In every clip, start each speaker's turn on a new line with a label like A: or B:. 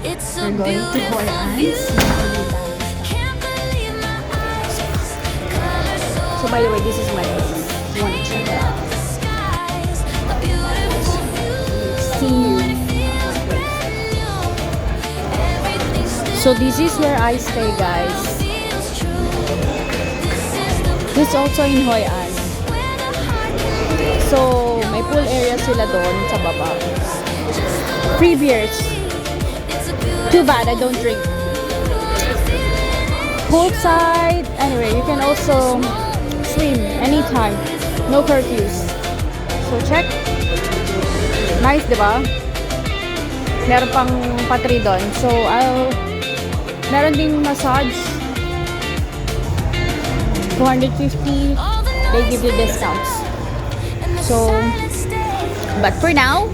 A: We're going to Hoi An. So by the way, this is my place. You want to check it out. See you. So this is where I stay, guys. This is also in Hoi An. So may pool area sila doon sa baba. Free beers. Too bad I don't drink. Poolside. Anyway, you can also swim anytime. No curfews. So check. Nice, diba? Meron pang patri doon. So meron ding massage. 250. They give you discounts. So, but for now,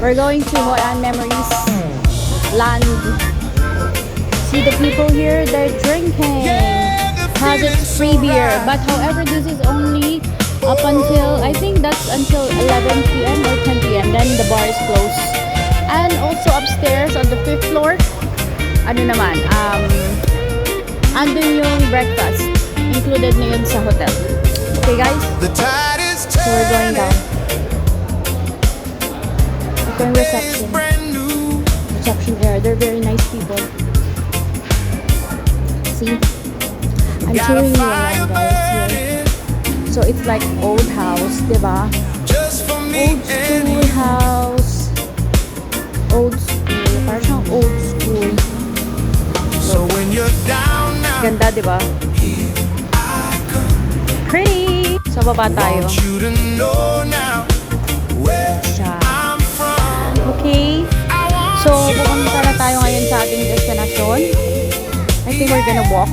A: we're going to Hoi An Memories Land. See the people here, they're drinking. Has its free beer. But however, this is only up until, I think that's until 11 p.m. or 10 p.m. Then the bar is closed. And also upstairs on the 5th floor, ano naman, andun yung breakfast. Included na yun sa hotel. Okay guys, so we're going down. Ito yung reception area. They're very nice people. See? I'm showing you around, guys, here. So it's like old house, diba? Old school house. Old school. Parang siyang old school. So when you're down now, ganda, diba? Pretty! Sa baba tayo. Siya. Okay. So, pupunta na tayo ngayon sa ating destination. I think we're gonna walk.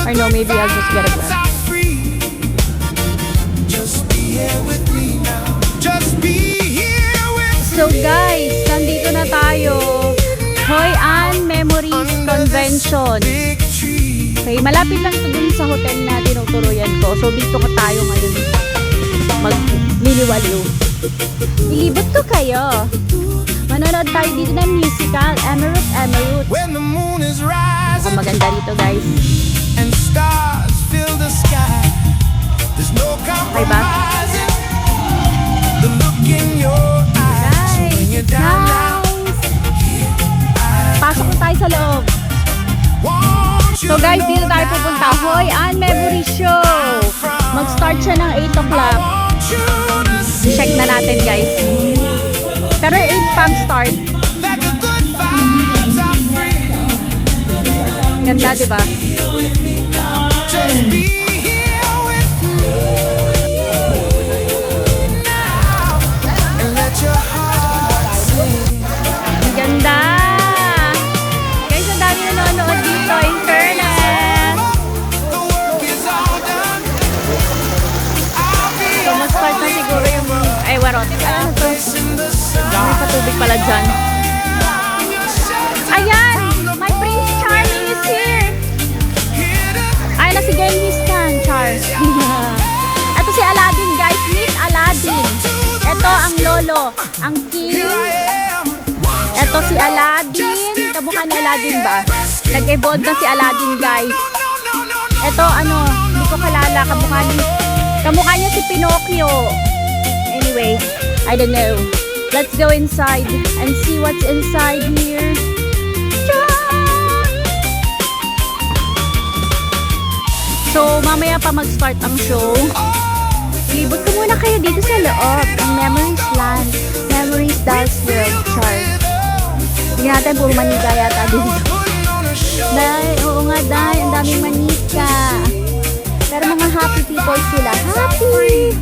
A: Or no, maybe I'll just get a Grab. So guys, nandito na tayo. Hoi An Memories Convention. Okay, malapit lang ito dun sa hotel na tinuturuyan ko. So, dito ko tayo ngayon magliliwaliw. Ilibot ko kayo. Manonood tayo dito ng musical, Emerald Emerald. Mukhang maganda dito, guys. Okay ba? Guys, nice! Pasok na tayo sa loob. So guys, dito tayo pupunta. Hoi An Memory Show. Mag-start siya ng 8 o'clock. Check na natin, guys. Pero 8 pang start. Ganda, diba? Ganda! Guys, ang dami nanonood dito. In fairness. So, mag-start na siguro yung... Ay, warot. Ano to? May patubig pala dyan. Ayan! My Prince Charming is here! Ay, na si Genghis Khan, Charles. Ito si Aladdin, guys. Meet Aladdin. Ito ang lolo. Ang king. Ito si Aladdin. Kamukha ni Aladdin ba? Nag-evolve na si Aladdin, guys. Ito, ano, hindi ko kalala. Kamukha niya si Pinocchio. Anyway, I don't know. Let's go inside and see what's inside here. So, mamaya pa mag-start ang show. Libot ko muna kayo dito sa loob. Ang Memories Land. Memories Dolls World Chart. Hindi natin puro manika yata dito. Dahil, oo nga dahil, ang daming manika. Pero mga happy people sila. Happy!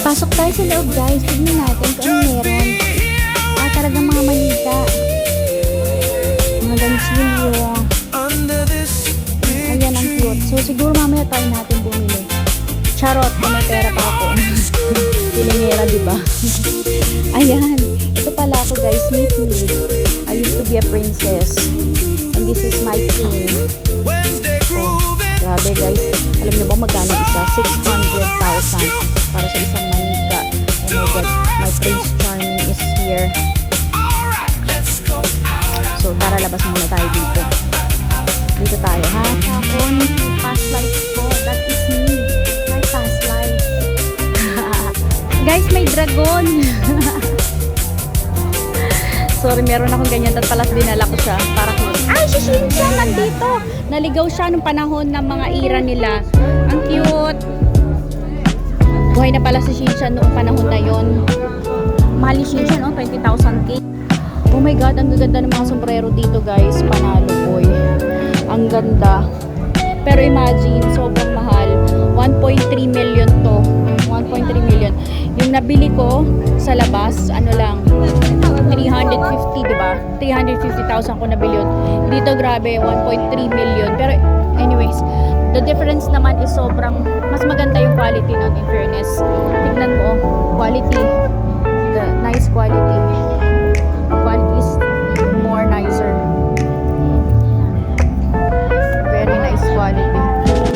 A: Pasok tayo sa loob, guys. Tignan natin kung ano meron. Talagang mga manika. Mga gansilyo. Ayan ang cute. So, siguro mamaya tayo natin bumili. Charot, may pera pa ako. Pilingera, diba? Ayan. Ito pala ako, guys. Meet me. I used to be a princess. And this is my king. Oh, grabe, guys. Alam niyo ba magkano isa? 600,000 para sa isang manika. Oh my God. My Prince Charming is here. labas muna tayo dito. Dito tayo, ha? Hapon, past life ko. That is me. My past life. Guys, may dragon. Sorry, meron akong ganyan. At palas dinala ko siya. Para ay, si Shinchan nandito. Naligaw siya nung panahon ng mga ira nila. Ang cute. Buhay na pala si Shinchan noong panahon na yon. Mahal ni Shinchan, oh, 20,000k. Oh my god, ang ganda ng mga sombrero dito, guys. Panalo, boy. Ang ganda. Pero imagine, sobrang mahal. 1.3 million to. 1.3 million. Yung nabili ko sa labas, ano lang, 350, diba? 350,000 ko nabili yun. Dito, grabe, 1.3 million. Pero, anyways, the difference naman is sobrang, mas maganda yung quality nun, in fairness. Tignan mo, quality. The nice quality. Quality is more nicer. Very nice quality.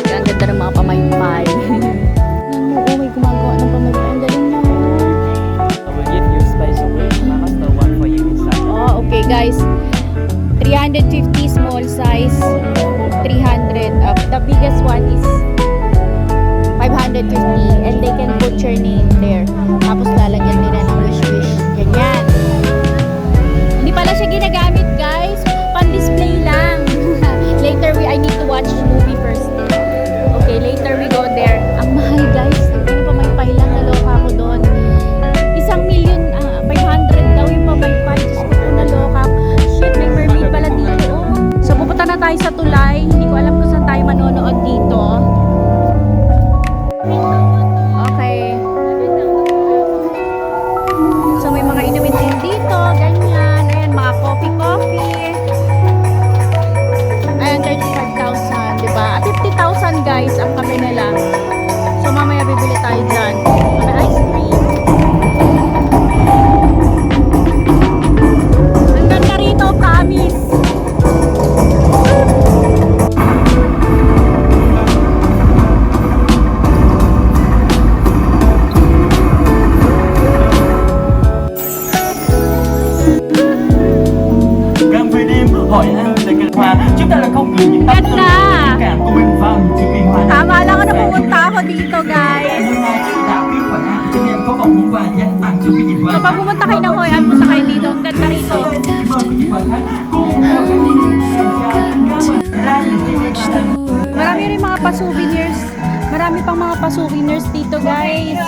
A: Ang ganda ng mga pamaypay. Oh, may gumagawa ng pamaypay. Ang galing mo.
B: I will give you space away. I must have one for you inside.
A: Oh, okay guys. 350 small size. 300. The biggest one is 550. And they can put your name there. Tapos lalagyan nila ng wish-wish. Ganyan. Hindi pala siya ginagamit, guys. Pan-display lang. Later, I need to watch the movie first. Okay, later we go there. Ang mahal, guys. Ano pa may pailang naloka ako doon. 1,500,000 daw yung pamaypay. Diyos ko po naloka. Shit, may mermaid pala dito. So, pupunta na tayo sa tulay. Hindi ko alam kung saan tayo manonood dito. Okay. So, may mga inumin din dito. Ganyan. Ayan, mga coffee. Ayan, 35,000, diba? 50,000 guys ang kape nila. So mamaya bibili tayo dyan. May ice cream. Ang ganda rito, promise.
B: Gần về đêm, Hội An là cành hoa. Chúng ta là con người những tấm
A: Ganda.
B: lòng cảm của mình vào những chiếc liên hoa.
A: Tama lang ako na pumunta ako dito, guys.
B: Hôm nay đã biết Hội An cho nên có một món quà dành tặng cho quý vị và
A: So pag pumunta kayo ng Hoi An, punta kayo dito. Ang ganda rito.
B: cảm ơn quý vị và khách.
A: Marami rin mga pa-souvenirs. Marami pang mga pa-souvenirs dito, guys.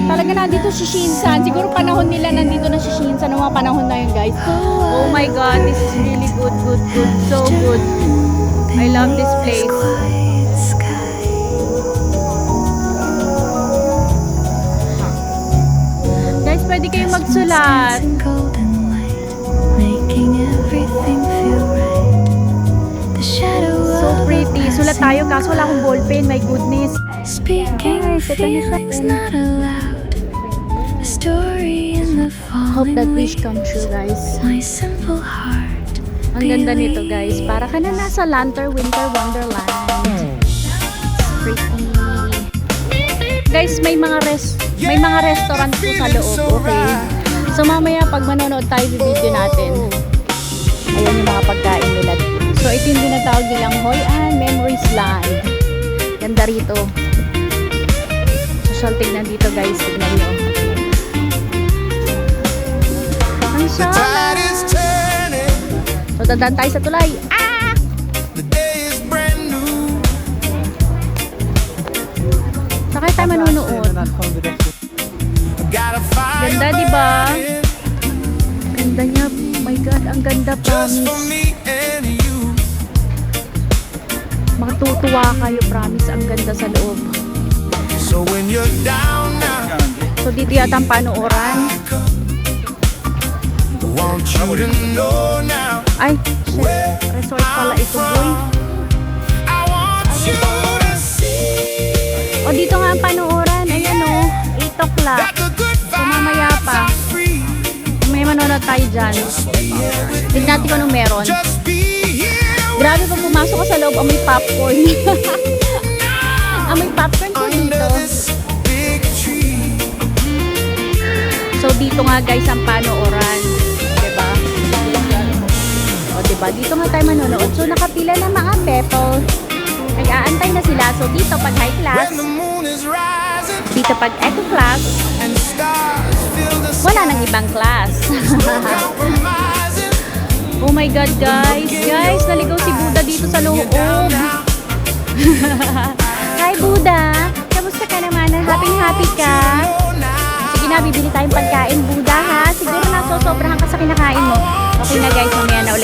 A: Talaga nandito si Shinsan. Siguro panahon nila nandito na si Shinsan. Noong mga panahon na yun, guys. Oh my god, this is really good. So good. I love this place. Guys, pwede kayong magsulat. So pretty. Sulat tayo kaso wala akong ballpen. My goodness. Guys, ito na siya. Hope that wish come true, guys. Ang ganda nito, guys. Para ka na nasa Lantern Winter Wonderland. Pretty. Guys, may mga restaurant po sa loob, okay? So mamaya pag manonood tayo sa video natin, ayan yung mga pagkain nila. So ito yung tinatawag nilang Hoi An Memories Land. Ganda rito. So tignan dito, guys. Tignan nyo. Ang
C: The tide is turning.
A: so dadaan tayo sa tulay. Ah!
C: The day is brand new.
A: Saka tayo manonood.
C: Gotta find
A: Ganda, di ba? Ganda niya. Oh my God, ang ganda,
C: just for
A: promise.
C: me and you.
A: Matutuwa kayo, promise. Ang ganda sa loob.
C: So when you're down now,
A: So dito yata ang panooran.
C: I want you to know now.
A: Ay, shit. Resort pala ito, boy.
C: I want you to see
A: O, dito nga ang panooran. Ayan o. 8 o'clock.
C: that the good
A: So mamaya
C: vibes
A: pa.
C: are free.
A: May manonood tayo dyan. Tignan natin kung anong meron.
C: Just be here
A: Grabe pag pumasok ka sa loob, amoy popcorn. Amoy popcorn po dito.
C: under this big tree.
A: So dito nga guys ang panooran. Diba? diba? Dito nga tayo manonood. So, nakapila na mga people. Nag-aantay na sila. So, dito pag high class,
C: When the moon is rising
A: dito pag eco class,
C: and the stars fill the sky.
A: wala nang ibang class.
C: Compromising.
A: Oh my God, guys. Guys, naligaw si Buddha dito sa loob. Hi, Buddha. Kamusta ka naman? Happy ka? Sige na, bibili tayong pagkain, Buddha, ha? Siguro nasosobrahan ka sa kinakain mo. Okay na, guys. Mamaya na ulit.